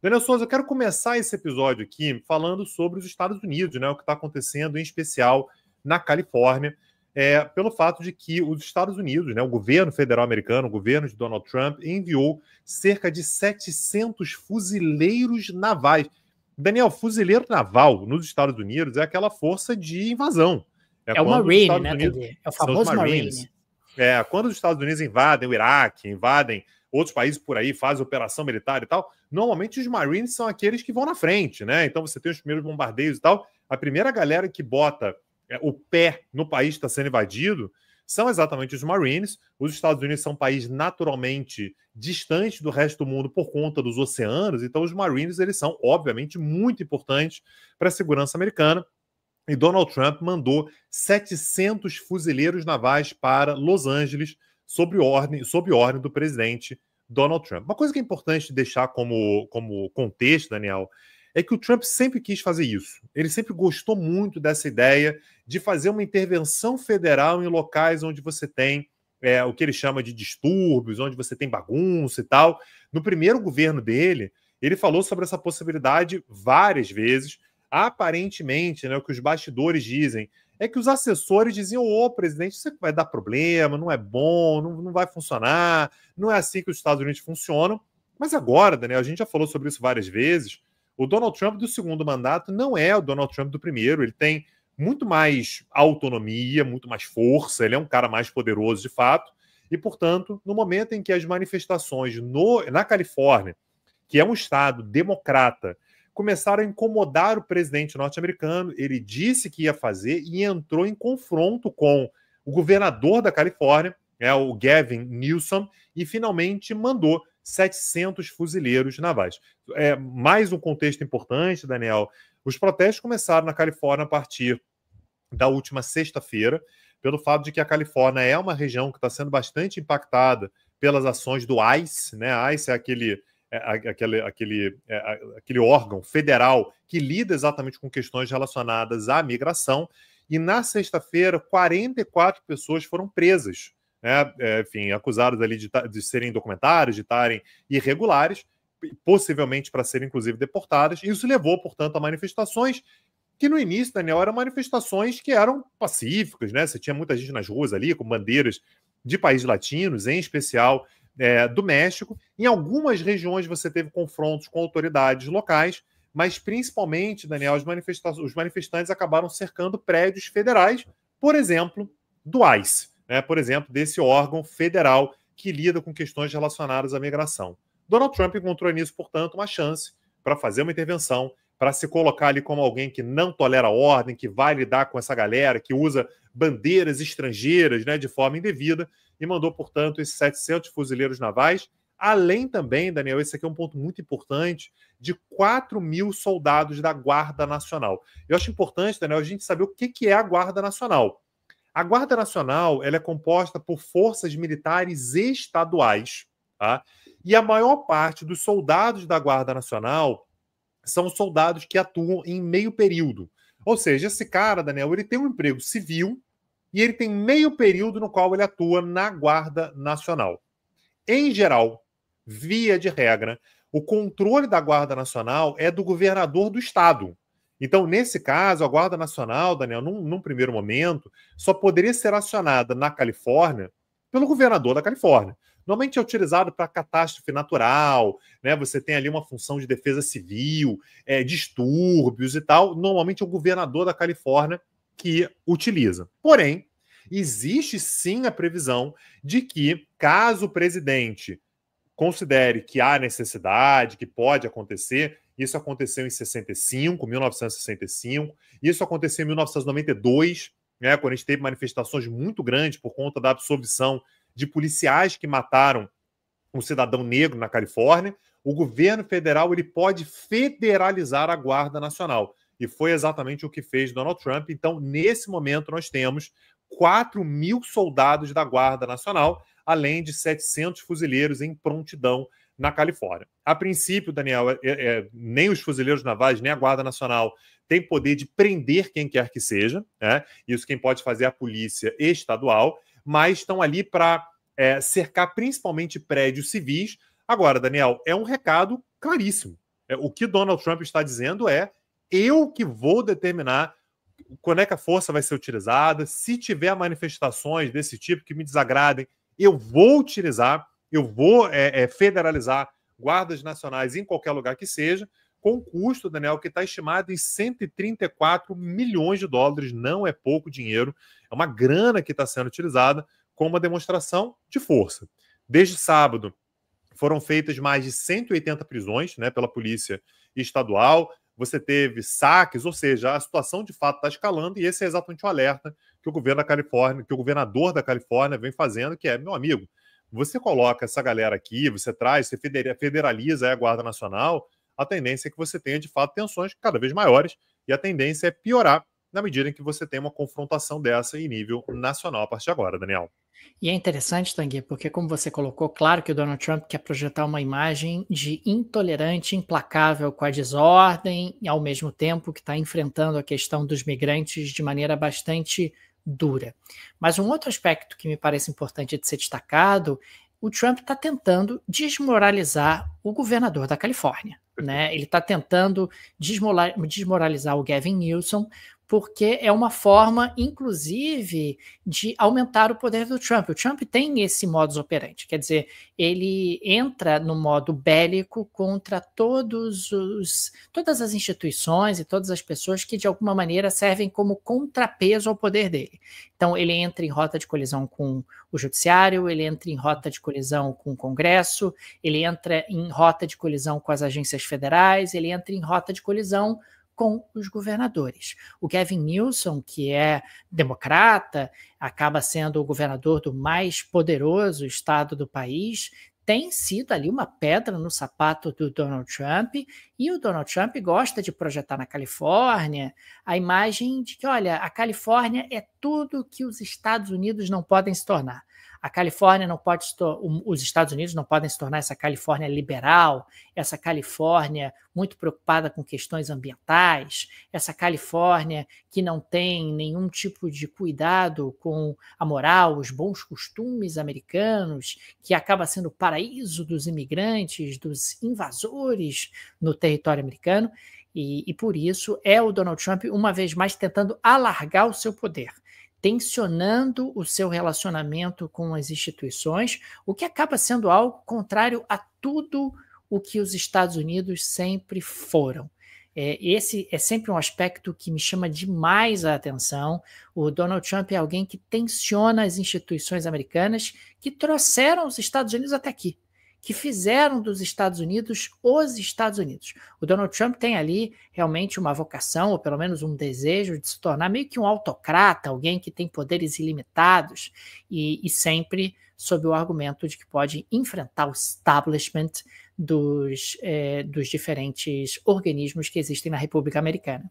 Daniel Souza, eu quero começar esse episódio aqui falando sobre os Estados Unidos, né? O que está acontecendo, em especial na Califórnia, pelo fato de que os Estados Unidos, né, o governo federal americano, o governo de Donald Trump, enviou cerca de 700 fuzileiros navais. Daniel, fuzileiro naval nos Estados Unidos é aquela força de invasão. É o Marine, né, Tedê? É o famoso Marine. Quando os Estados Unidos invadem o Iraque, invadem outros países por aí, fazem operação militar e tal, normalmente os Marines são aqueles que vão na frente, né? Então você tem os primeiros bombardeios e tal. A primeira galera que bota o pé no país que está sendo invadido são exatamente os Marines. Os Estados Unidos são um país naturalmente distante do resto do mundo por conta dos oceanos, então os Marines eles são, obviamente, muito importantes para a segurança americana. E Donald Trump mandou 700 fuzileiros navais para Los Angeles sob ordem do presidente Donald Trump. Uma coisa que é importante deixar como contexto, Daniel, é que o Trump sempre quis fazer isso. Ele sempre gostou muito dessa ideia de fazer uma intervenção federal em locais onde você tem o que ele chama de distúrbios, onde você tem bagunça e tal. No primeiro governo dele, ele falou sobre essa possibilidade várias vezes. Aparentemente, né, o que os bastidores dizem é que os assessores diziam: ô, presidente, isso vai dar problema, não é bom, não vai funcionar, não é assim que os Estados Unidos funcionam. Mas agora, Daniel, a gente já falou sobre isso várias vezes, o Donald Trump do segundo mandato não é o Donald Trump do primeiro, ele tem muito mais autonomia, muito mais força, ele é um cara mais poderoso de fato, e, portanto, no momento em que as manifestações na Califórnia, que é um estado democrata, começaram a incomodar o presidente norte-americano, ele disse que ia fazer e entrou em confronto com o governador da Califórnia, o Gavin Newsom, e finalmente mandou 700 fuzileiros navais. Mais um contexto importante, Daniel, os protestos começaram na Califórnia a partir da última sexta-feira, pelo fato de que a Califórnia é uma região que está sendo bastante impactada pelas ações do ICE, né? A ICE é aquele órgão federal que lida exatamente com questões relacionadas à migração, e na sexta-feira 44 pessoas foram presas, né? Enfim, acusadas ali de serem indocumentadas, de estarem irregulares, possivelmente para serem inclusive deportadas. Isso levou, portanto, a manifestações que no início, Daniel, eram manifestações que eram pacíficas, né? Você tinha muita gente nas ruas ali com bandeiras de países latinos, em especial do México. Em algumas regiões você teve confrontos com autoridades locais, mas principalmente, Daniel, os manifestantes acabaram cercando prédios federais, por exemplo, do ICE, né? Por exemplo, desse órgão federal que lida com questões relacionadas à migração. Donald Trump encontrou nisso, portanto, uma chance para fazer uma intervenção, para se colocar ali como alguém que não tolera a ordem, que vai lidar com essa galera, que usa bandeiras estrangeiras, né, de forma indevida, e mandou, portanto, esses 700 fuzileiros navais, além também, Daniel, esse aqui é um ponto muito importante, de 4.000 soldados da Guarda Nacional. Eu acho importante, Daniel, a gente saber o que é a Guarda Nacional. A Guarda Nacional ela é composta por forças militares estaduais, tá? E a maior parte dos soldados da Guarda Nacional são soldados que atuam em meio período. Ou seja, esse cara, Daniel, ele tem um emprego civil e ele tem meio período no qual ele atua na Guarda Nacional. Em geral, via de regra, o controle da Guarda Nacional é do governador do estado. Então, nesse caso, a Guarda Nacional, Daniel, num primeiro momento, só poderia ser acionada na Califórnia pelo governador da Califórnia. Normalmente é utilizado para catástrofe natural, né? Você tem ali uma função de defesa civil, distúrbios e tal. Normalmente é o governador da Califórnia que utiliza. Porém, existe sim a previsão de que, caso o presidente considere que há necessidade, que pode acontecer, isso aconteceu em 1965, isso aconteceu em 1992, né, quando a gente teve manifestações muito grandes por conta da absolvição de policiais que mataram um cidadão negro na Califórnia. O governo federal ele pode federalizar a Guarda Nacional. E foi exatamente o que fez Donald Trump. Então, nesse momento, nós temos 4.000 soldados da Guarda Nacional, além de 700 fuzileiros em prontidão na Califórnia. A princípio, Daniel, nem os fuzileiros navais, nem a Guarda Nacional tem poder de prender quem quer que seja, né? Isso quem pode fazer é a polícia estadual, mas estão ali para cercar principalmente prédios civis. Agora, Daniel, é um recado claríssimo. O que Donald Trump está dizendo é: eu que vou determinar quando é que a força vai ser utilizada, se tiver manifestações desse tipo que me desagradem, eu vou utilizar, eu vou federalizar guardas nacionais em qualquer lugar que seja, com custo, Daniel, que está estimado em 134 milhões de dólares, não é pouco dinheiro, é uma grana que está sendo utilizada como uma demonstração de força. Desde sábado, foram feitas mais de 180 prisões, né, pela polícia estadual, você teve saques, ou seja, a situação de fato está escalando, e esse é exatamente o alerta que o governo da Califórnia, que o governador da Califórnia vem fazendo, que é: meu amigo, você coloca essa galera aqui, você traz, você federaliza a Guarda Nacional, a tendência é que você tenha, de fato, tensões cada vez maiores, e a tendência é piorar na medida em que você tem uma confrontação dessa em nível nacional a partir de agora, Daniel. E é interessante, Tanguy, porque como você colocou, claro que o Donald Trump quer projetar uma imagem de intolerante, implacável com a desordem, e ao mesmo tempo que está enfrentando a questão dos migrantes de maneira bastante dura. Mas um outro aspecto que me parece importante de ser destacado: o Trump está tentando desmoralizar o governador da Califórnia, né? Ele está tentando desmoralizar o Gavin Newsom, porque é uma forma, inclusive, de aumentar o poder do Trump. O Trump tem esse modus operandi, quer dizer, ele entra no modo bélico contra todas as instituições e todas as pessoas que, de alguma maneira, servem como contrapeso ao poder dele. Então, ele entra em rota de colisão com o judiciário, ele entra em rota de colisão com o Congresso, ele entra em rota de colisão com as agências federais, ele entra em rota de colisão com os governadores. O Gavin Newsom, que é democrata, acaba sendo o governador do mais poderoso estado do país, tem sido ali uma pedra no sapato do Donald Trump, e o Donald Trump gosta de projetar na Califórnia a imagem de que, olha, a Califórnia é tudo que os Estados Unidos não podem se tornar. A Califórnia não pode os Estados Unidos não podem se tornar essa Califórnia liberal, essa Califórnia muito preocupada com questões ambientais, essa Califórnia que não tem nenhum tipo de cuidado com a moral, os bons costumes americanos, que acaba sendo o paraíso dos imigrantes, dos invasores no território americano, e por isso é o Donald Trump, uma vez mais, tentando alargar o seu poder, tensionando o seu relacionamento com as instituições, o que acaba sendo algo contrário a tudo o que os Estados Unidos sempre foram. Esse é sempre um aspecto que me chama demais a atenção. O Donald Trump é alguém que tensiona as instituições americanas que trouxeram os Estados Unidos até aqui, que fizeram dos Estados Unidos os Estados Unidos. O Donald Trump tem ali realmente uma vocação, ou pelo menos um desejo de se tornar meio que um autocrata, alguém que tem poderes ilimitados, e sempre sob o argumento de que pode enfrentar o establishment dos diferentes organismos que existem na República Americana.